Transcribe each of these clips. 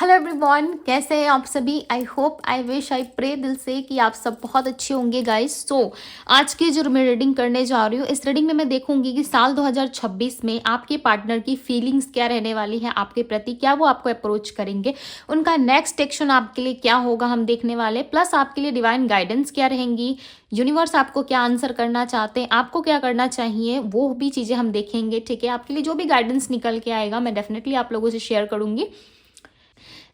Hello everyone, कैसे हैं आप सभी। I hope, I wish, I pray दिल से कि आप सब बहुत अच्छे होंगे गाइस। आज की जो मैं रीडिंग करने जा रही हूँ, इस रीडिंग में मैं देखूंगी कि साल 2026 में आपके पार्टनर की फीलिंग्स क्या रहने वाली है आपके प्रति, क्या वो आपको अप्रोच करेंगे, उनका नेक्स्ट एक्शन आपके लिए क्या होगा हम देखने वाले, प्लस आपके लिए डिवाइन गाइडेंस क्या रहेंगी, यूनिवर्स आपको क्या आंसर करना चाहते हैं, आपको क्या करना चाहिए, वो भी चीज़ें हम देखेंगे। ठीक है, आपके लिए जो भी गाइडेंस निकल के आएगा मैं डेफिनेटली आप लोगों से शेयर करूंगी।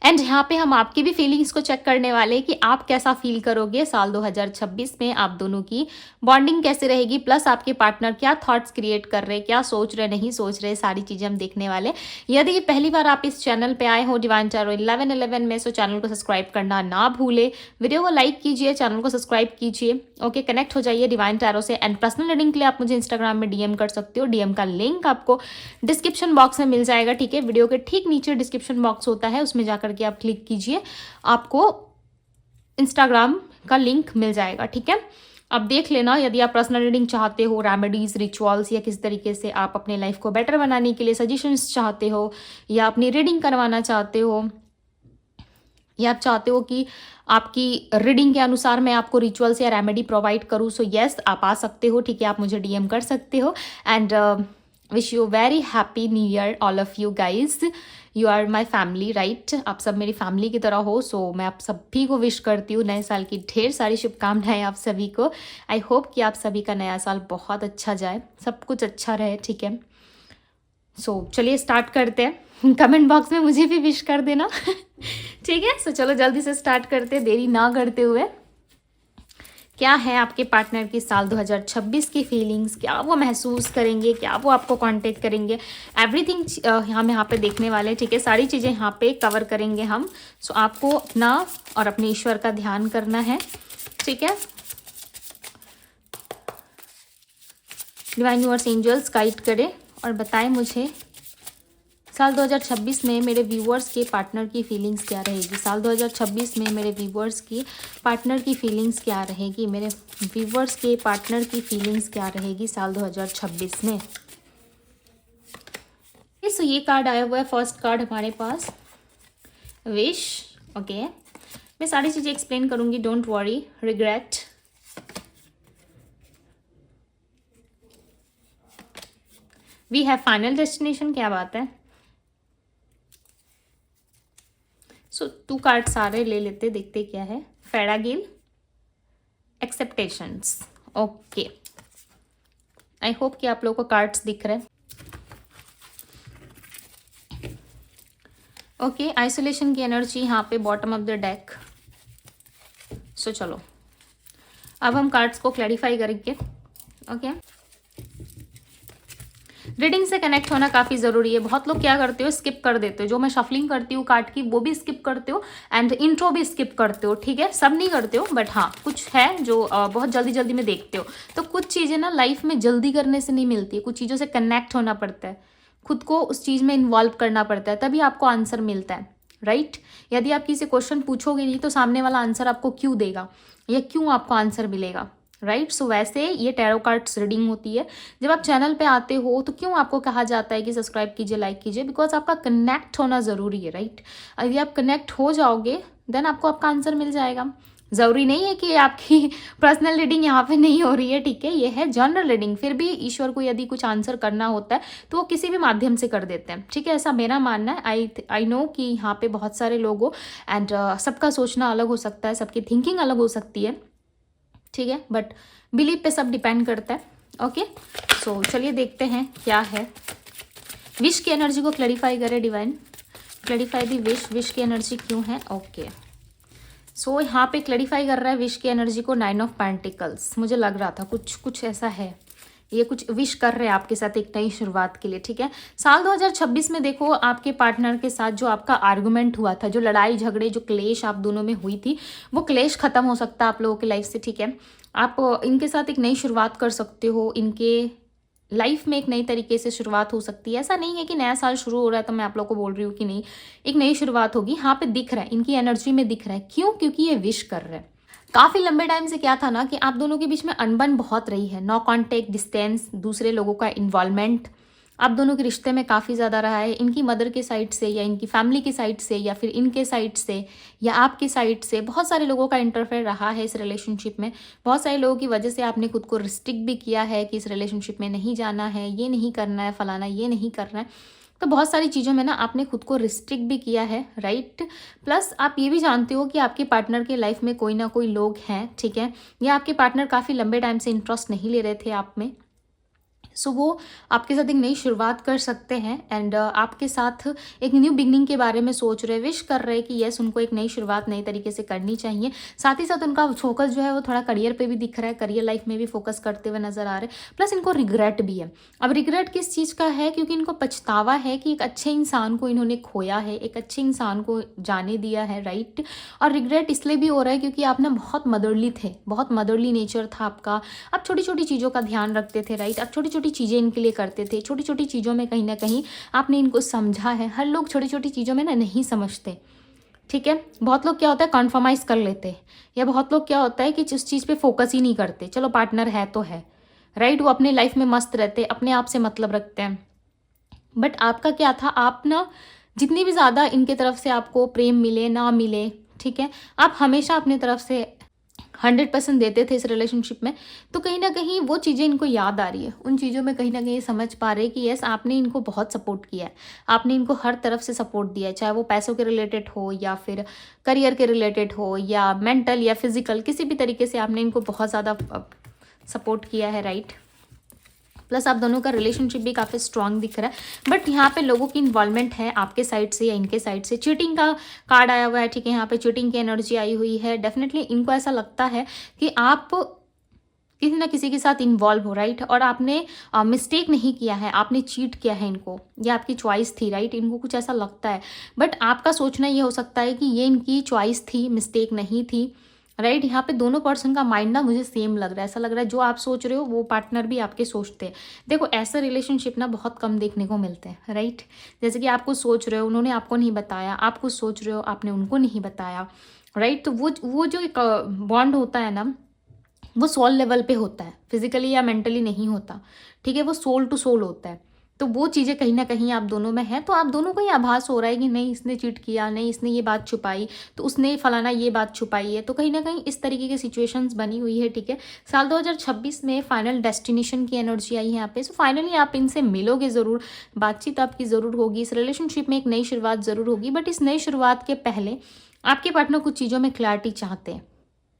एंड यहाँ पे हम आपकी भी फीलिंग्स को चेक करने वाले हैं कि आप कैसा फील करोगे साल 2026 में, आप दोनों की बॉन्डिंग कैसे रहेगी, प्लस आपके पार्टनर क्या थॉट्स क्रिएट कर रहे हैं, क्या सोच रहे नहीं सोच रहे, सारी चीज़ें हम देखने वाले। यदि पहली बार आप इस चैनल पे आए हो डिवाइन टैरो 1111 में, सो चैनल को सब्सक्राइब करना ना भूले, वीडियो को लाइक कीजिए, चैनल को सब्सक्राइब कीजिए। ओके, कनेक्ट हो जाइए डिवाइन टैरो से। एंड पर्सनल रीडिंग के लिए आप मुझे इंस्टाग्राम में डीएम कर सकते हो, डीएम का लिंक आपको डिस्क्रिप्शन बॉक्स में मिल जाएगा। ठीक है, वीडियो के ठीक नीचे डिस्क्रिप्शन बॉक्स होता है, उसमें जाकर के आप क्लिक कीजिए, आपको इंस्टाग्राम का लिंक मिल जाएगा। ठीक है, अब देख लेना, यदि आप पर्सनल रीडिंग चाहते हो, रेमेडीज, रिचुअल्स, या किस तरीके से आप अपने लाइफ को बेटर बनाने के लिए सजेशंस चाहते हो, या अपनी रीडिंग करवाना चाहते हो, या आप चाहते हो कि आपकी रीडिंग के अनुसार मैं आपको रिचुअल्स या रेमेडी प्रोवाइड करूँ, सो यस आप आ सकते हो। ठीक है, आप मुझे डीएम कर सकते हो। And wish you very happy new year all of you guys. You are my family, right. आप सब मेरी फैमिली की तरह हो, सो मैं आप सभी को विश करती हूँ नए साल की ढेर सारी शुभकामनाएं आप सभी को। आई होप कि आप सभी का नया साल बहुत अच्छा जाए, सब कुछ अच्छा रहे। ठीक है, सो चलिए स्टार्ट करते हैं। कमेंट बॉक्स में मुझे भी विश कर देना। ठीक है, सो चलो जल्दी से स्टार्ट करते हैं, देरी ना करते हुए। क्या है आपके पार्टनर की साल 2026 की फीलिंग्स, क्या वो महसूस करेंगे, क्या वो आपको कांटेक्ट करेंगे, एवरीथिंग हम यहाँ पे देखने वाले हैं। ठीक है, सारी चीज़ें यहाँ पे कवर करेंगे हम। सो आपको अपना और अपने ईश्वर का ध्यान करना है। ठीक है, डिवाइन यूनिवर्स एंजल्स गाइड करें और बताएं मुझे साल 2026 में मेरे व्यूअर्स के पार्टनर की फीलिंग्स क्या रहेगी। साल 2026 में मेरे व्यूअर्स की पार्टनर की फीलिंग्स क्या रहेगी, मेरे व्यूअर्स के पार्टनर की फीलिंग्स क्या रहेगी साल 2026 में। सो ये कार्ड आया हुआ है, फर्स्ट कार्ड हमारे पास, विश। ओके, मैं सारी चीज़ें एक्सप्लेन करूंगी, don't worry, regret. We have final destination, क्या बात है। सो 2 कार्ड सारे ले लेते, देखते क्या है। फेडागिल, एक्सेप्टेशंस। ओके, आई होप कि आप लोगों को कार्ड्स दिख रहे हैं। ओके, आइसोलेशन की एनर्जी यहाँ पे बॉटम ऑफ द डेक। सो चलो अब हम कार्ड्स को क्लैरिफाई करेंगे। ओके, रीडिंग से कनेक्ट होना काफ़ी ज़रूरी है। बहुत लोग क्या करते हो, स्किप कर देते हो। जो मैं शफलिंग करती हूँ कार्ड की, वो भी स्किप करते हो, एंड इंट्रो भी स्किप करते हो। ठीक है, सब नहीं करते हो, बट हाँ कुछ है जो बहुत जल्दी जल्दी में देखते हो। तो कुछ चीज़ें ना लाइफ में जल्दी करने से नहीं मिलती है, कुछ चीज़ों से कनेक्ट होना पड़ता है, खुद को उस चीज़ में इन्वॉल्व करना पड़ता है, तभी आपको आंसर मिलता है, राइट। यदि आप किसी क्वेश्चन पूछोगे नहीं तो सामने वाला आंसर आपको क्यों देगा, या क्यों आपको आंसर मिलेगा, राइट। सो वैसे ये टैरो कार्ड्स रीडिंग होती है। जब आप चैनल पे आते हो तो क्यों आपको कहा जाता है कि सब्सक्राइब कीजिए, लाइक कीजिए, बिकॉज आपका कनेक्ट होना ज़रूरी है, राइट। यदि आप कनेक्ट हो जाओगे देन आपको आपका आंसर मिल जाएगा। ज़रूरी नहीं है कि आपकी पर्सनल रीडिंग यहाँ पे नहीं हो रही है। ठीक है, ये है जनरल रीडिंग, फिर भी ईश्वर को यदि कुछ आंसर करना होता है तो वो किसी भी माध्यम से कर देते हैं। ठीक है, ऐसा मेरा मानना है। आई नो कि यहाँ पे बहुत सारे लोग हो, एंड सबका सोचना अलग हो सकता है, सबकी थिंकिंग अलग हो सकती है। ठीक है, बट बिलीव पे सब डिपेंड करता है। ओके, सो चलिए देखते हैं क्या है। विश की एनर्जी को क्लैरिफाई करें डिवाइन, क्लैरिफाई दी विश। विश की एनर्जी क्यों है। ओके, सो यहाँ पे क्लैरिफाई कर रहा है विश की एनर्जी को 9 ऑफ पेंटिकल्स। मुझे लग रहा था कुछ ऐसा है, ये कुछ विश कर रहे हैं आपके साथ एक नई शुरुआत के लिए। ठीक है, साल 2026 में देखो आपके पार्टनर के साथ जो आपका आर्गुमेंट हुआ था, जो लड़ाई झगड़े, जो क्लेश आप दोनों में हुई थी, वो क्लेश खत्म हो सकता है आप लोगों की लाइफ से। ठीक है, आप इनके साथ एक नई शुरुआत कर सकते हो, इनके लाइफ में एक नई तरीके से शुरुआत हो सकती है। ऐसा नहीं है कि नया साल शुरू हो रहा है तो मैं आप लोग को बोल रही हूँ कि नहीं, एक नई शुरुआत होगी। यहाँ पे दिख रहा है, इनकी एनर्जी में दिख रहा है। क्यों? क्योंकि ये विश कर रहे हैं। काफ़ी लंबे टाइम से क्या था ना कि आप दोनों के बीच में अनबन बहुत रही है, नो कॉन्टेक्ट, डिस्टेंस, दूसरे लोगों का इन्वॉल्वमेंट, आप दोनों के रिश्ते में काफ़ी ज़्यादा रहा है, इनकी मदर के साइड से या इनकी फैमिली की साइड से या फिर इनके साइड से या आपकी साइड से बहुत सारे लोगों का इंटरफेयर रहा है इस रिलेशनशिप में। बहुत सारे लोगों की वजह से आपने खुद को रिस्ट्रिक्ट भी किया है कि इस रिलेशनशिप में नहीं जाना है, ये नहीं करना है, फलाना ये नहीं करना है। तो बहुत सारी चीज़ों में ना आपने खुद को रिस्ट्रिक्ट भी किया है, राइट। प्लस आप ये भी जानते हो कि आपके पार्टनर के लाइफ में कोई ना कोई लोग हैं, ठीक है, या आपके पार्टनर काफ़ी लंबे टाइम से इंटरेस्ट नहीं ले रहे थे आप में। सो वो आपके साथ एक नई शुरुआत कर सकते हैं एंड आपके साथ एक न्यू बिगनिंग के बारे में सोच रहे, विश कर रहे कि यस उनको एक नई शुरुआत नई तरीके से करनी चाहिए। साथ ही साथ उनका फोकस जो है वो थोड़ा करियर पे भी दिख रहा है, करियर लाइफ में भी फोकस करते हुए नजर आ रहे हैं। प्लस इनको रिग्रेट भी है। अब रिग्रेट किस चीज़ का है? क्योंकि इनको पछतावा है कि एक अच्छे इंसान को इन्होंने खोया है, एक अच्छे इंसान को जाने दिया है, राइट। और रिग्रेट इसलिए भी हो रहा है क्योंकि आप ना बहुत मदरली थे, बहुत मदरली नेचर था आपका। आप छोटी छोटी चीज़ों का ध्यान रखते थे, राइट। आप छोटी छोटी चीज़ें इनके लिए करते थे, छोटी छोटी चीज़ों में कहीं ना कहीं आपने इनको समझा है। हर लोग छोटी छोटी चीज़ों में ना नहीं समझते, ठीक है। बहुत लोग क्या होता है कॉन्फर्माइज कर लेते हैं, या बहुत लोग क्या होता है कि जिस चीज़ पे फोकस ही नहीं करते, चलो पार्टनर है तो है, राइट। वो अपने लाइफ में मस्त रहते, अपने आप से मतलब रखते हैं। बट आपका क्या था, आप ना जितनी भी ज़्यादा इनके तरफ से आपको प्रेम मिले ना मिले, ठीक है, आप हमेशा अपने तरफ से 100% देते थे इस रिलेशनशिप में। तो कहीं ना कहीं वो चीज़ें इनको याद आ रही है, उन चीज़ों में कहीं ना कहीं समझ पा रहे हैं कि यस आपने इनको बहुत सपोर्ट किया है, आपने इनको हर तरफ से सपोर्ट दिया है, चाहे वो पैसों के रिलेटेड हो या फिर करियर के रिलेटेड हो या मेंटल या फिजिकल, किसी भी तरीके से आपने इनको बहुत ज़्यादा सपोर्ट किया है, राइट। प्लस आप दोनों का रिलेशनशिप भी काफ़ी स्ट्रांग दिख रहा है। बट यहाँ पे लोगों की इन्वॉल्वमेंट है आपके साइड से या इनके साइड से। चीटिंग का कार्ड आया हुआ है, ठीक है, यहाँ पे चीटिंग की एनर्जी आई हुई है। डेफिनेटली इनको ऐसा लगता है कि आप किसी ना किसी के साथ इन्वॉल्व हो, राइट। और आपने मिस्टेक नहीं किया है, आपने चीट किया है इनको, ये आपकी चॉइस थी, राइट। इनको कुछ ऐसा लगता है। बट आपका सोचना ये हो सकता है कि ये इनकी चॉइस थी, मिस्टेक नहीं थी, राइट। यहाँ पे दोनों पर्सन का माइंड ना मुझे सेम लग रहा है। ऐसा लग रहा है जो आप सोच रहे हो वो पार्टनर भी आपके सोचते हैं। देखो ऐसे रिलेशनशिप ना बहुत कम देखने को मिलते हैं, राइट। जैसे कि आप कुछ सोच रहे हो, उन्होंने आपको नहीं बताया, आप कुछ सोच रहे हो, आपने उनको नहीं बताया, राइट। तो वो जो एक बॉन्ड होता है ना, वो सोल लेवल पे होता है, फिजिकली या मेंटली नहीं होता, ठीक है। वो सोल टू सोल होता है। तो वो चीज़ें कहीं ना कहीं आप दोनों में है। तो आप दोनों को ये आभास हो रहा है कि नहीं इसने चीट किया, नहीं इसने ये बात छुपाई, तो उसने फलाना ये बात छुपाई है। तो कहीं ना कहीं इस तरीके की सिचुएशंस बनी हुई है, ठीक है। साल 2026 में फाइनल डेस्टिनेशन की एनर्जी आई है यहाँ पे। सो फाइनली आप इनसे मिलोगे ज़रूर, बातचीत आपकी ज़रूर होगी, इस रिलेशनशिप में एक नई शुरुआत ज़रूर होगी। बट इस नई शुरुआत के पहले आपके पार्टनर कुछ चीज़ों में क्लैरिटी चाहते हैं,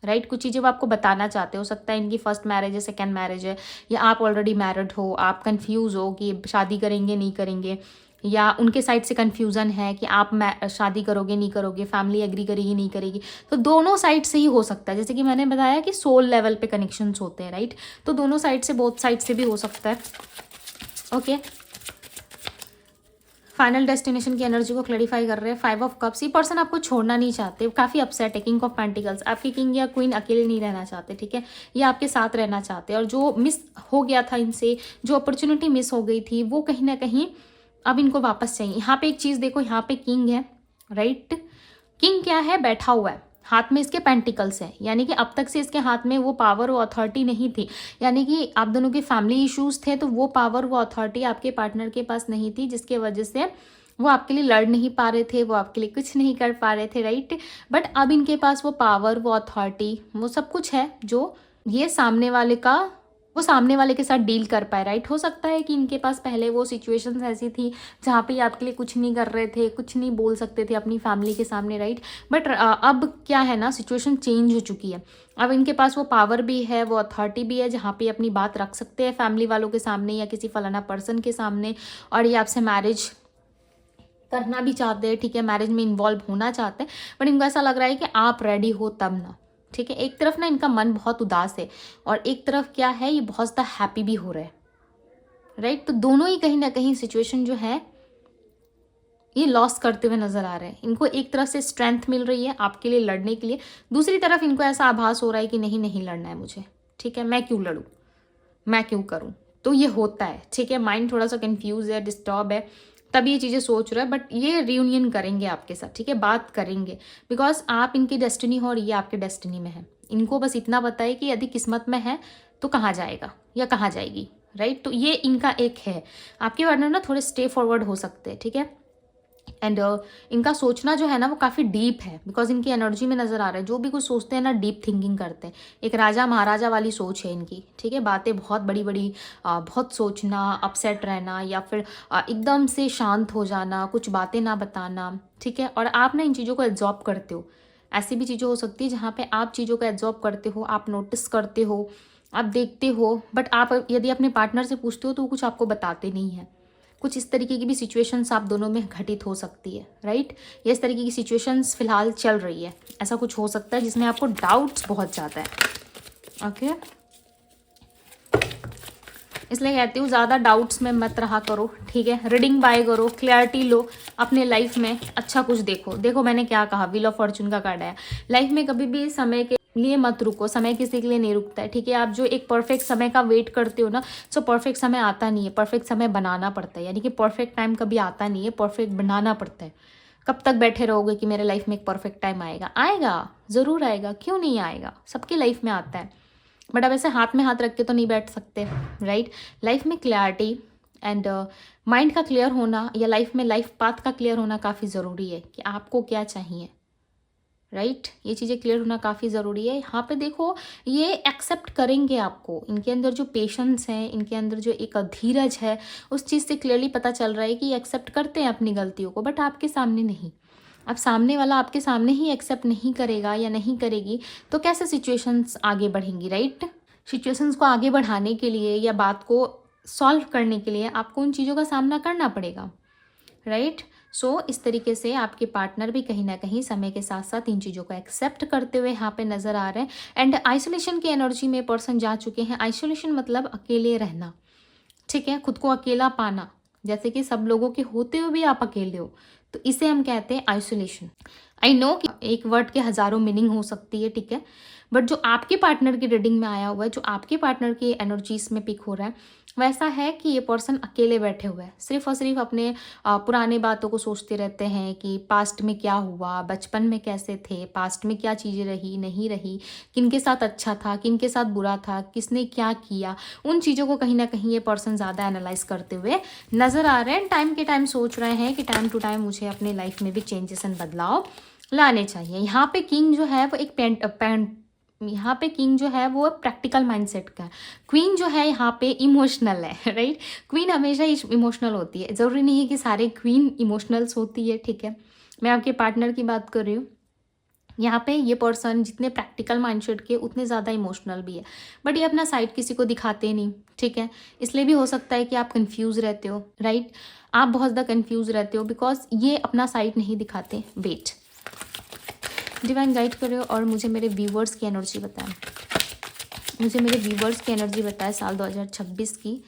राइट। कुछ चीज़ें वो आपको बताना चाहते हो सकता है इनकी फर्स्ट मैरिज है, सेकंड मैरिज है, या आप ऑलरेडी मैरिड हो, आप कंफ्यूज हो कि शादी करेंगे नहीं करेंगे, या उनके साइड से कंफ्यूजन है कि आप शादी करोगे नहीं करोगे, फैमिली एग्री करेगी नहीं करेगी। तो दोनों साइड से ही हो सकता है, जैसे कि मैंने बताया कि सोल लेवल पे कनेक्शंस होते हैं, राइट। तो दोनों साइड से, बोथ साइड से भी हो सकता है, ओके। फाइनल डेस्टिनेशन की एनर्जी को क्लैरिफाई कर रहे हैं। 5 ऑफ कप्स, ये पर्सन आपको छोड़ना नहीं चाहते, काफ़ी अपसेट है। किंग ऑफ पेंटिकल्स, आपके किंग या क्वीन अकेले नहीं रहना चाहते, ठीक है, ये आपके साथ रहना चाहते हैं। और जो मिस हो गया था इनसे, जो अपॉर्चुनिटी मिस हो गई थी, वो कहीं ना कहीं अब इनको वापस चाहिए। यहाँ पे एक चीज़ देखो, यहाँ पे किंग है, राइट। किंग क्या है, बैठा हुआ है, हाथ में इसके पेंटिकल्स हैं, यानी कि अब तक से इसके हाथ में वो पावर और अथॉरिटी नहीं थी। यानी कि आप दोनों के फैमिली इश्यूज थे, तो वो पावर वो अथॉरिटी आपके पार्टनर के पास नहीं थी, जिसके वजह से वो आपके लिए लड़ नहीं पा रहे थे, वो आपके लिए कुछ नहीं कर पा रहे थे, राइट। बट अब इनके पास वो पावर, वो अथॉरिटी, वो सब कुछ है जो ये सामने वाले के साथ डील कर पाए, राइट। हो सकता है कि इनके पास पहले वो सिचुएशंस ऐसी थी जहाँ पे ये आपके लिए कुछ नहीं कर रहे थे, कुछ नहीं बोल सकते थे अपनी फैमिली के सामने, राइट। बट अब क्या है ना, सिचुएशन चेंज हो चुकी है। अब इनके पास वो पावर भी है, वो अथॉरिटी भी है, जहाँ पे अपनी बात रख सकते हैं फैमिली वालों के सामने या किसी फलाना पर्सन के सामने। और ये आपसे मैरिज करना भी चाहते हैं, ठीक है, मैरिज में इन्वॉल्व होना चाहते हैं। बट इनको ऐसा लग रहा है कि आप रेडी हो तब ना, ठीक है। एक तरफ ना इनका मन बहुत उदास है और एक तरफ क्या है, ये बहुत ज़्यादा हैप्पी भी हो रहे हैं, राइट। तो दोनों ही कहीं ना कहीं सिचुएशन जो है ये लॉस करते हुए नजर आ रहे हैं। इनको एक तरफ से स्ट्रेंथ मिल रही है आपके लिए लड़ने के लिए, दूसरी तरफ इनको ऐसा आभास हो रहा है कि नहीं नहीं लड़ना है मुझे, ठीक है, मैं क्यों लड़ूं, मैं क्यों करूं। तो ये होता है, ठीक है। माइंड थोड़ा सा कंफ्यूज है, डिस्टर्ब है, तब ये चीज़ें सोच रहा है। बट ये रियूनियन करेंगे आपके साथ, ठीक है, बात करेंगे, बिकॉज आप इनकी डेस्टिनी हो और ये आपके डेस्टिनी में है। इनको बस इतना पता है कि यदि किस्मत में है तो कहाँ जाएगा या कहाँ जाएगी, राइट। तो ये इनका एक है, आपके पार्टनर ना थोड़े स्टे फॉरवर्ड हो सकते हैं, ठीक है। एंड इनका सोचना जो है ना वो काफ़ी डीप है, बिकॉज इनकी एनर्जी में नज़र आ रहा है जो भी कुछ सोचते हैं ना डीप थिंकिंग करते हैं। एक राजा महाराजा वाली सोच है इनकी, ठीक है। बातें बहुत बड़ी बड़ी, बहुत सोचना, अपसेट रहना, या फिर एकदम से शांत हो जाना, कुछ बातें ना बताना, ठीक है। और आप ना इन चीज़ों को एब्जॉर्ब करते हो। ऐसी भी चीज़ें हो सकती है जहाँ पे आप चीज़ों को एब्जॉर्ब करते हो, आप नोटिस करते हो, आप देखते हो, बट आप यदि अपने पार्टनर से पूछते हो तो वो कुछ आपको बताते नहीं हैं। कुछ इस तरीके की भी सिचुएशंस आप दोनों में घटित हो सकती है, राइट। ये इस तरीके की सिचुएशंस फिलहाल चल रही है, ऐसा कुछ हो सकता है जिसमें आपको डाउट्स बहुत ज़्यादा है, ओके। इसलिए कहती हूँ ज़्यादा डाउट्स में मत रहा करो, ठीक है। रीडिंग बाय करो, क्लैरिटी लो, अपने लाइफ में अच्छा कुछ देखो। देखो मैंने क्या कहा, व्हील ऑफ फॉर्चून का कार्ड है। लाइफ में कभी भी समय के लिए मत रुको, समय किसी के लिए नहीं रुकता है, ठीक है। आप जो एक परफेक्ट समय का वेट करते हो ना, सो परफेक्ट समय आता नहीं है, परफेक्ट समय बनाना पड़ता है। यानी कि परफेक्ट टाइम कभी आता नहीं है, परफेक्ट बनाना पड़ता है। कब तक बैठे रहोगे कि मेरे लाइफ में एक परफेक्ट टाइम आएगा? आएगा, ज़रूर आएगा, क्यों नहीं आएगा, सबकी लाइफ में आता है। बट अब ऐसे हाथ में हाथ रख के तो नहीं बैठ सकते, राइट। लाइफ में क्लैरिटी एंड माइंड का क्लियर होना, या लाइफ में लाइफ पाथ का क्लियर होना काफ़ी ज़रूरी है कि आपको क्या चाहिए, राइट। ये चीज़ें क्लियर होना काफ़ी ज़रूरी है। यहाँ पे देखो ये एक्सेप्ट करेंगे आपको, इनके अंदर जो पेशेंस है, इनके अंदर जो एक धीरज है, उस चीज़ से क्लियरली पता चल रहा है कि ये एक्सेप्ट करते हैं अपनी गलतियों को, बट आपके सामने नहीं। अब सामने वाला आपके सामने ही एक्सेप्ट नहीं करेगा या नहीं करेगी तो कैसे सिचुएशंस आगे बढ़ेंगी, राइट। सिचुएशंस को आगे बढ़ाने के लिए या बात को सॉल्व करने के लिए आपको उन चीज़ों का सामना करना पड़ेगा, राइट। सो इस तरीके से आपके पार्टनर भी कहीं ना कहीं समय के साथ साथ इन चीज़ों को एक्सेप्ट करते हुए यहाँ पे नज़र आ रहे हैं। एंड आइसोलेशन की एनर्जी में पर्सन जा चुके हैं। आइसोलेशन मतलब अकेले रहना, ठीक है, खुद को अकेला पाना, जैसे कि सब लोगों के होते हुए भी आप अकेले हो, तो इसे हम कहते हैं आइसोलेशन। आई नो कि एक वर्ड के हज़ारों मीनिंग हो सकती है, ठीक है, बट जो आपके पार्टनर की रीडिंग में आया हुआ है, जो आपके पार्टनर की एनर्जीज में पिक हो रहा है, वैसा है कि ये पर्सन अकेले बैठे हुए हैं, सिर्फ और सिर्फ अपने पुराने बातों को सोचते रहते हैं कि पास्ट में क्या हुआ, बचपन में कैसे थे, पास्ट में क्या चीज़ें रही नहीं रही, किन के साथ अच्छा था, किन के साथ बुरा था, किसने क्या किया, उन चीज़ों को कहीं ना कहीं ये पर्सन ज़्यादा एनालाइज करते हुए नज़र आ रहे हैं। टाइम के टाइम सोच रहे हैं कि टाइम टू टाइम मुझे अपने लाइफ में भी चेंजेस एंड बदलाव लाने चाहिए। यहाँ पे किंग जो है वो एक यहाँ पे किंग जो है वो प्रैक्टिकल माइंडसेट का है। क्वीन जो है यहाँ पे इमोशनल है, राइट। क्वीन हमेशा इमोशनल होती है, ज़रूरी नहीं है कि सारे क्वीन इमोशनल्स होती है, ठीक है। मैं आपके पार्टनर की बात कर रही हूँ। यहाँ पे ये पर्सन जितने प्रैक्टिकल माइंडसेट के उतने ज़्यादा इमोशनल भी है, बट ये अपना साइड किसी को दिखाते नहीं, ठीक है। इसलिए भी हो सकता है कि आप कंफ्यूज रहते हो, राइट। आप बहुत ज़्यादा कंफ्यूज रहते हो बिकॉज ये अपना साइड नहीं दिखाते। वेट, डिवाइन गाइड करो और मुझे मेरे व्यूवर्स की एनर्जी बताएं। मुझे मेरे व्यूवर्स की एनर्जी बताएं, साल 2026 की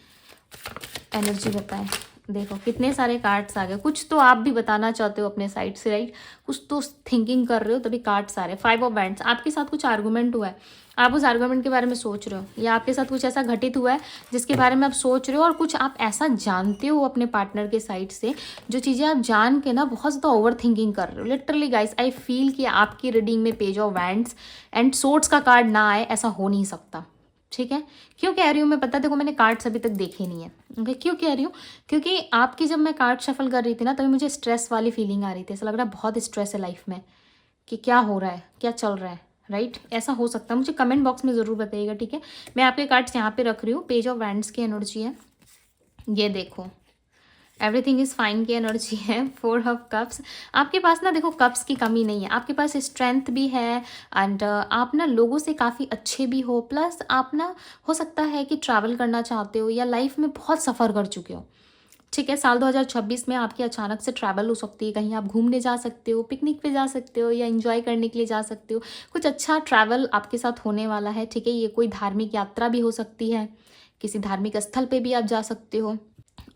एनर्जी बताएं। देखो कितने सारे कार्ड्स आ गए, कुछ तो आप भी बताना चाहते हो अपने साइड से, राइट। कुछ तो थिंकिंग कर रहे हो, तभी कार्ड्स आ रहे हैं। 5 ऑफ वैंड्स, आपके साथ कुछ आर्गूमेंट हुआ है, आप उस आर्गूमेंट के बारे में सोच रहे हो, या आपके साथ कुछ ऐसा घटित हुआ है जिसके बारे में आप सोच रहे हो, और कुछ आप ऐसा जानते हो अपने पार्टनर के साइड से जो चीज़ें आप जान के ना बहुत ज़्यादा ओवर थिंकिंग कर रहे हो। लिटरली गाइस आई फील कि आपकी रीडिंग में page of wands and swords का कार्ड ना आए, ऐसा हो नहीं सकता, ठीक है। क्यों कह रही हूँ मैं पता, देखो मैंने कार्ड्स अभी तक देखे नहीं है, ओके। क्यों कह रही हूँ, क्योंकि आपकी जब मैं कार्ड शफल कर रही थी ना तभी मुझे स्ट्रेस वाली फीलिंग आ रही थी, ऐसा लग रहा है बहुत स्ट्रेस है लाइफ में, कि क्या हो रहा है, क्या चल रहा है, राइट। ऐसा हो सकता है, मुझे कमेंट बॉक्स में ज़रूर बताइएगा, ठीक है। मैं आपके कार्ड्स यहाँ पे रख रही हूँ। पेज ऑफ वैंड्स की एनर्जी है, ये देखो, एवरीथिंग इज़ फाइन की एनर्जी है। 4 ऑफ कप्स, आपके पास ना देखो कप्स की कमी नहीं है, आपके पास स्ट्रेंथ भी है, एंड आप ना लोगों से काफ़ी अच्छे भी हो, प्लस आप ना हो सकता है कि ट्रैवल करना चाहते हो या लाइफ में बहुत सफ़र कर चुके हो, ठीक है। साल 2026 में आपकी अचानक से ट्रैवल हो सकती है, कहीं आप घूमने जा सकते हो, पिकनिक पे जा सकते हो, या एंजॉय करने के लिए जा सकते हो। कुछ अच्छा ट्रैवल आपके साथ होने वाला है, ठीक है। ये कोई धार्मिक यात्रा भी हो सकती है, किसी धार्मिक स्थल पे भी आप जा सकते हो,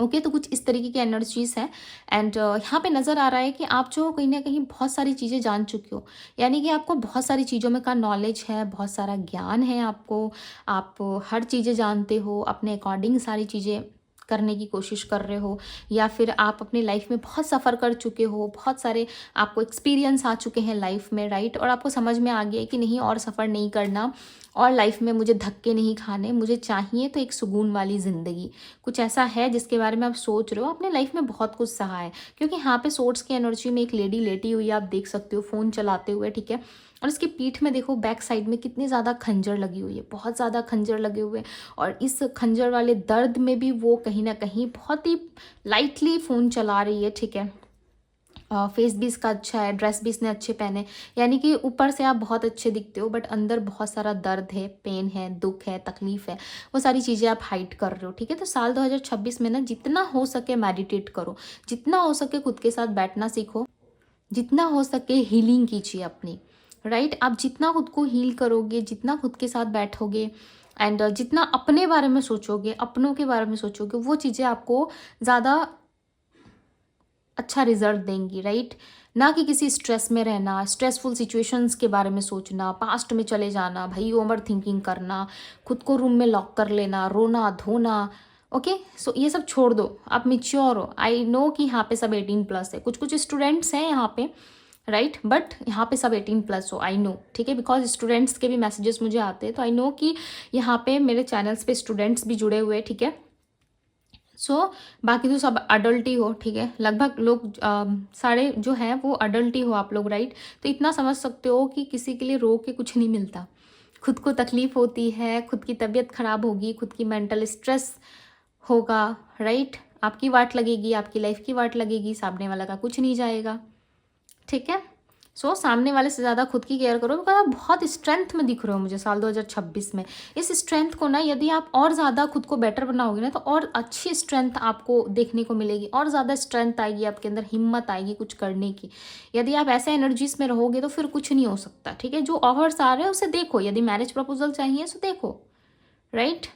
ओके। तो कुछ इस तरीके की एनर्जीज है। एंड यहाँ पे नज़र आ रहा है कि आप जो कहीं ना कहीं बहुत सारी चीज़ें जान चुके हो, यानी कि आपको बहुत सारी चीज़ों में का नॉलेज है, बहुत सारा ज्ञान है आपको, आप हर चीज़ें जानते हो, अपने अकॉर्डिंग सारी चीज़ें करने की कोशिश कर रहे हो, या फिर आप अपनी लाइफ में बहुत सफ़र कर चुके हो, बहुत सारे आपको एक्सपीरियंस आ चुके हैं लाइफ में, राइट। और आपको समझ में आ गया है कि नहीं और सफ़र नहीं करना, और लाइफ में मुझे धक्के नहीं खाने, मुझे चाहिए तो एक सुकून वाली ज़िंदगी। कुछ ऐसा है जिसके बारे में आप सोच रहे हो, अपने लाइफ में बहुत कुछ सहा है। क्योंकि यहाँ पे सोर्स की एनर्जी में एक लेडी लेटी हुई है, आप देख सकते हो फ़ोन चलाते हुए, ठीक है। और इसकी पीठ में देखो बैक साइड में कितनी ज़्यादा खंजर लगी हुई है, बहुत ज़्यादा खंजर लगे हुए हैं। और इस खंजर वाले दर्द में भी वो कहीं ना कहीं बहुत ही लाइटली फ़ोन चला रही है, ठीक है। फेस भी इसका अच्छा है, ड्रेस भी इसने अच्छे पहने, यानी कि ऊपर से आप बहुत अच्छे दिखते हो बट अंदर बहुत सारा दर्द है, पेन है, दुख है, तकलीफ है, वो सारी चीज़ें आप हाइड कर रहे हो, ठीक है। तो साल 2026 में ना जितना हो सके मेडिटेट करो, जितना हो सके खुद के साथ बैठना सीखो, जितना हो सके हीलिंग कीजिए अपनी, राइट। आप जितना खुद को हील करोगे, जितना खुद के साथ बैठोगे एंड जितना अपने बारे में सोचोगे, अपनों के बारे में सोचोगे, वो चीज़ें आपको ज़्यादा अच्छा रिजल्ट देंगी, राइट। ना कि किसी स्ट्रेस में रहना, स्ट्रेसफुल सिचुएशंस के बारे में सोचना, पास्ट में चले जाना, भाई ओवर थिंकिंग करना, खुद को रूम में लॉक कर लेना, रोना धोना। ओके, सो ये सब छोड़ दो, आप मिच्योर हो। आई नो कि यहाँ पे सब 18+ है, कुछ कुछ स्टूडेंट्स हैं यहाँ पे, राइट, बट यहाँ पे सब 18+ हो, आई नो, ठीक है। बिकॉज स्टूडेंट्स के भी मैसेजेस मुझे आते हैं, तो आई नो कि यहाँ पे मेरे चैनल्स पे स्टूडेंट्स भी जुड़े हुए हैं, ठीक है। बाकी तो सब अडल्ट ही हो, ठीक है। लगभग लोग सारे जो हैं वो अडल्ट ही हो आप लोग, राइट। तो इतना समझ सकते हो कि किसी के लिए रो के कुछ नहीं मिलता। खुद को तकलीफ होती है, खुद की तबीयत खराब होगी, खुद की मेंटल स्ट्रेस होगा, राइट। आपकी वाट लगेगी, आपकी लाइफ की वाट लगेगी, सामने वाला का कुछ नहीं जाएगा, ठीक है। सामने वाले से ज़्यादा खुद की केयर करो, बिकॉज आप बहुत स्ट्रेंथ में दिख रहे हो मुझे साल 2026 में। इस स्ट्रेंथ को ना यदि आप और ज़्यादा खुद को बेटर बनाओगे ना, तो और अच्छी स्ट्रेंथ आपको देखने को मिलेगी, और ज़्यादा स्ट्रेंथ आएगी आपके अंदर, हिम्मत आएगी कुछ करने की। यदि आप ऐसे एनर्जीज में रहोगे तो फिर कुछ नहीं हो सकता, ठीक है। जो ऑफर्स आ रहे हैं उसे देखो, यदि मैरिज प्रपोजल चाहिए तो देखो, राइट।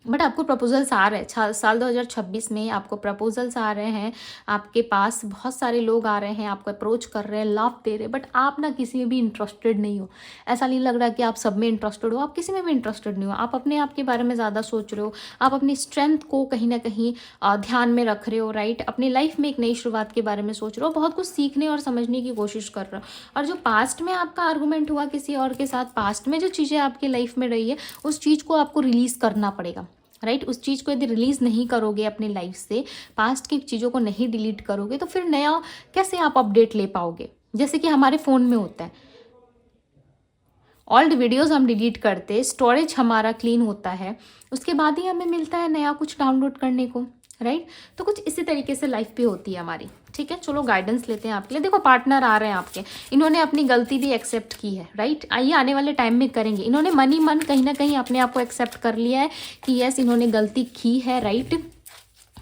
बट आपको प्रपोजल्स आ रहे हैं साल 2026 में, आपको प्रपोजल्स आ रहे हैं, आपके पास बहुत सारे लोग आ रहे हैं, आपको अप्रोच कर रहे हैं, लव दे रहे हैं, बट आप ना किसी में भी इंटरेस्टेड नहीं हो। ऐसा नहीं लग रहा कि आप सब में इंटरेस्टेड हो, आप किसी में भी इंटरेस्टेड नहीं हो। आप अपने आप के बारे में ज़्यादा सोच रहे हो, आप अपनी स्ट्रेंथ को कहीं ना कहीं ध्यान में रख रहे हो, राइट। अपनी लाइफ में एक नई शुरुआत के बारे में सोच रहे हो, बहुत कुछ सीखने और समझने की कोशिश कर रहे हो। और जो पास्ट में आपका आर्गूमेंट हुआ किसी और के साथ, पास्ट में जो चीज़ें आपकी लाइफ में रही है, उस चीज़ को आपको रिलीज़ करना पड़ेगा, राइट। उस चीज़ को यदि रिलीज़ नहीं करोगे अपनी लाइफ से, पास्ट की चीज़ों को नहीं डिलीट करोगे, तो फिर नया कैसे आप अपडेट ले पाओगे। जैसे कि हमारे फ़ोन में होता है, ओल्ड वीडियोस हम डिलीट करते, स्टोरेज हमारा क्लीन होता है, उसके बाद ही हमें मिलता है नया कुछ डाउनलोड करने को, राइट। तो कुछ इसी तरीके से लाइफ भी होती है हमारी, ठीक है। चलो गाइडेंस लेते हैं आपके लिए। देखो पार्टनर आ रहे हैं आपके, इन्होंने अपनी गलती भी एक्सेप्ट की है, राइट। आइए आने वाले टाइम में करेंगे, इन्होंने मन ही मन कहीं ना कहीं अपने आप को एक्सेप्ट कर लिया है कि यस इन्होंने गलती की है, राइट,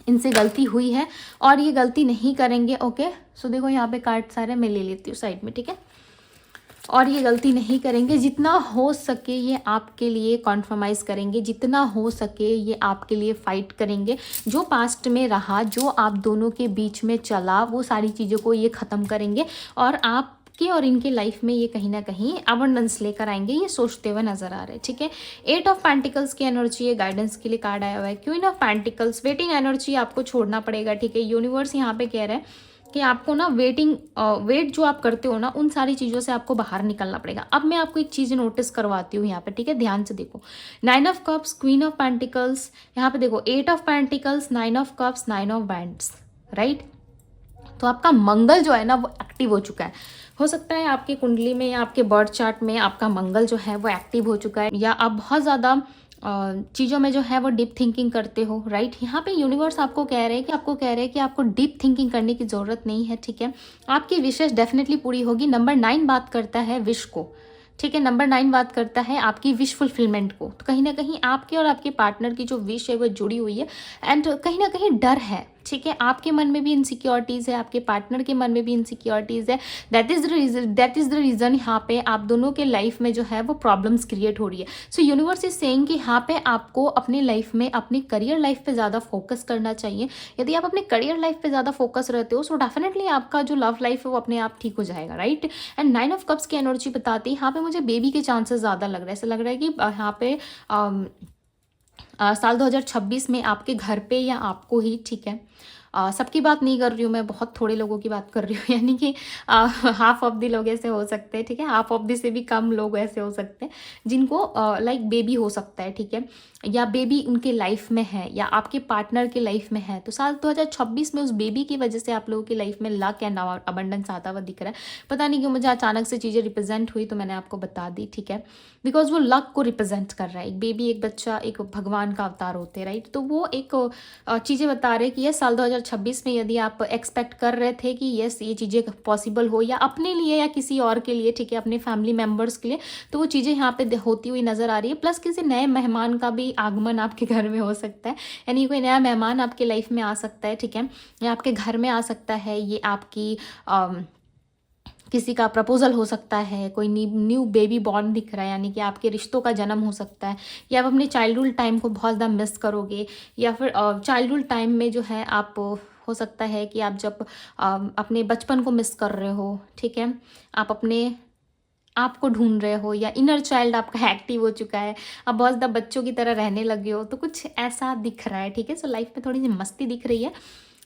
इनसे गलती हुई है और ये गलती नहीं करेंगे। ओके, सो देखो यहाँ पे कार्ड सारे मैं ले लेती हूँ साइड में, ठीक है। और ये गलती नहीं करेंगे, जितना हो सके ये आपके लिए कॉन्फर्माइज़ करेंगे, जितना हो सके ये आपके लिए फ़ाइट करेंगे। जो पास्ट में रहा, जो आप दोनों के बीच में चला, वो सारी चीज़ों को ये ख़त्म करेंगे और आपके और इनके लाइफ में ये कहीं ना कहीं अबंडेंस लेकर आएंगे, ये सोचते हुए नजर आ रहे हैं, ठीक है। 8 ऑफ पेंटिकल्स की एनर्जी है, गाइडेंस के लिए कार्ड आया हुआ है। Queen of pentacles, waiting energy आपको छोड़ना पड़ेगा, ठीक है। यूनिवर्स यहाँ पे कह रहा है कि आपको ना वेट जो आप करते हो ना, उन सारी चीज़ों से आपको बाहर निकलना पड़ेगा। अब मैं आपको एक चीज़ नोटिस करवाती हूँ यहाँ पे, ठीक है, ध्यान से देखो। 9 of cups, queen of pentacles, यहाँ पे देखो 8 of pentacles, 9 of cups, 9 of bands, right. तो आपका मंगल जो है ना वो एक्टिव हो चुका है। हो सकता है आपकी कुंडली में या आपके बर्थ चार्ट में आपका मंगल जो है वो एक्टिव हो चुका है, या आप बहुत ज़्यादा चीज़ों में जो है वो डीप थिंकिंग करते हो, राइट। यहाँ पे यूनिवर्स आपको कह रहे हैं कि आपको डीप थिंकिंग करने की ज़रूरत नहीं है, ठीक है। आपकी विशेष डेफिनेटली पूरी होगी। नंबर 9 बात करता है विश को, ठीक है। नंबर 9 बात करता है आपकी विश फुलफिलमेंट को। तो कहीं ना कहीं आपके और आपके पार्टनर की जो विश है वो जुड़ी हुई है एंड कहीं ना कहीं डर है, ठीक है। आपके मन में भी इनसिक्योरिटीज़ है, आपके पार्टनर के मन में भी इनसिक्योरिटीज़ है। दैट इज़ द रीज़न यहाँ पे आप दोनों के लाइफ में जो है वो प्रॉब्लम्स क्रिएट हो रही है। सो यूनिवर्स इज सेइंग कि यहाँ पे आपको अपनी लाइफ में अपनी करियर लाइफ पे ज़्यादा फोकस करना चाहिए। यदि आप अपने करियर लाइफ पे ज़्यादा फोकस रहते हो, सो डेफिनेटली आपका जो लव लाइफ है वो अपने आप ठीक हो जाएगा, राइट। एंड 9 ऑफ कप्स की एनर्जी बताती है यहाँ पे मुझे बेबी के चांसेस ज़्यादा लग रहा है। ऐसा लग रहा है कि यहाँ पे साल 2026 में आपके घर पे या आपको ही, ठीक है, सबकी बात नहीं कर रही हूँ मैं, बहुत थोड़े लोगों की बात कर रही हूँ, यानी कि हाफ ऑफ द लोग ऐसे हो सकते हैं, ठीक है, हाफ ऑफ द से भी कम लोग ऐसे हो सकते हैं जिनको लाइक बेबी हो सकता है, ठीक है, या बेबी उनके लाइफ में है या आपके पार्टनर के लाइफ में है। तो साल 2026 में उस बेबी की वजह से आप लोगों की लाइफ में लक एंड अबंडेंस आता हुआ दिख रहा है। पता नहीं क्यों मुझे अचानक से चीज़ें रिप्रेजेंट हुई तो मैंने आपको बता दी, ठीक है, बिकॉज वो लक को रिप्रेजेंट कर रहा है। एक बेबी, एक बच्चा, एक भगवान का अवतार होते हैं, राइट। तो वो एक चीज़ें बता रहे हैं कि ये साल 2026 में यदि आप एक्सपेक्ट कर रहे थे कि यस ये चीज़ें पॉसिबल हो, या अपने लिए या किसी और के लिए, ठीक है, अपने फैमिली मेम्बर्स के लिए, तो वो चीज़ें यहाँ पे होती हुई नज़र आ रही है। प्लस किसी नए मेहमान का भी आगमन आपके घर में हो सकता है, यानी कोई नया मेहमान आपके लाइफ में आ सकता है, ठीक है, या आपके घर में आ सकता है। ये आपकी किसी का प्रपोजल हो सकता है, कोई न्यू बेबी बॉर्न दिख रहा है, यानी कि आपके रिश्तों का जन्म हो सकता है, या आप अपने चाइल्डहुड टाइम को बहुत ज़्यादा मिस करोगे, या फिर चाइल्डहुड टाइम में जो है आप हो सकता है कि आप जब अपने बचपन को मिस कर रहे हो, ठीक है, आप अपने आपको ढूंढ रहे हो, या इनर चाइल्ड आपका एक्टिव हो चुका है, आप बहुत ज़्यादा बच्चों की तरह रहने लगे हो, तो कुछ ऐसा दिख रहा है, ठीक है। सो लाइफ में थोड़ी सी मस्ती दिख रही है।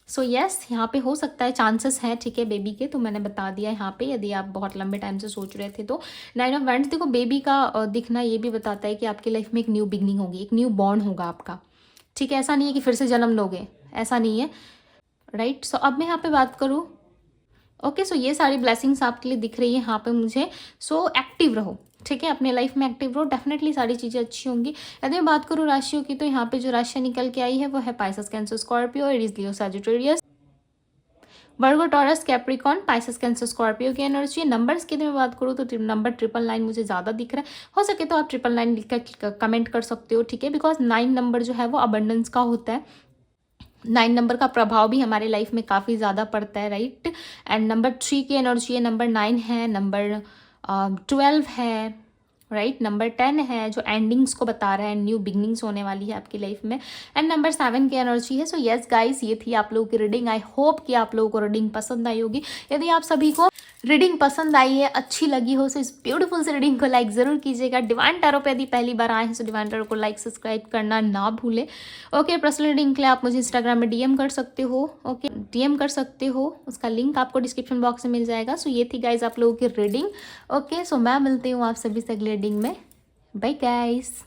सो यस, यहाँ पे हो सकता है, चांसेस हैं, ठीक है, बेबी के, तो मैंने बता दिया यहाँ पे, यदि आप बहुत लंबे टाइम से सोच रहे थे तो। 9 ऑफ वैंड्स, देखो बेबी का दिखना ये भी बताता है कि आपकी लाइफ में एक न्यू बिगनिंग होगी, एक न्यू बॉर्न होगा आपका, ठीक है। ऐसा नहीं है कि फिर से जन्म लोगे, ऐसा नहीं है, राइट। सो अब मैं यहाँ पे बात करूँ, ओके, सो ये सारी ब्लेसिंग्स आपके लिए दिख रही है यहाँ पे मुझे। सो एक्टिव रहो, ठीक है, अपने लाइफ में एक्टिव रहो, डेफिनेटली सारी चीज़ें अच्छी होंगी। यदि मैं बात करूँ राशियों की, तो यहाँ पे जो राशियाँ निकल के आई है वो है Pisces, Cancer, Scorpio, Aries, Leo, Sagittarius, Virgo, Taurus, Capricorn, Pisces, Cancer, Scorpio की एनर्जी। नंबर्स की मैं बात करूँ तो नंबर 999 मुझे ज़्यादा दिख रहा है। हो सके तो आप 999 लिखकर कमेंट कर सकते हो, ठीक है, बिकॉज 9 नंबर जो है वो अबंडेंस का होता है। 9 नंबर का प्रभाव भी हमारे लाइफ में काफ़ी ज़्यादा पड़ता है, राइट। एंड नंबर 3 की एनर्जी है, नंबर 9 है, नंबर 12 है, राइट, नंबर 10 है जो एंडिंग्स को बता रहा है, न्यू बिगनिंग्स होने वाली है आपकी लाइफ में। एंड नंबर 7 की एनर्जी है। सो यस गाइस, ये थी आप लोगों की रीडिंग। आई होप कि आप लोगों को रीडिंग पसंद आई होगी। यदि आप सभी को रीडिंग पसंद आई है, अच्छी लगी हो, सो इस ब्यूटीफुल से रीडिंग को लाइक ज़रूर कीजिएगा। डिवाइन टैरो पे यदि पहली बार आए हैं तो डिवाइन टैरो को लाइक सब्सक्राइब करना ना भूलें। ओके, पर्सनल रीडिंग के लिए आप मुझे इंस्टाग्राम में डीएम कर सकते हो, ओके, डीएम कर सकते हो, उसका लिंक आपको डिस्क्रिप्शन बॉक्स में मिल जाएगा। सो ये थी गाइज आप लोगों की रीडिंग। ओके, सो मैं मिलती हूँ आप सभी से अगले रीडिंग में। Bye guys.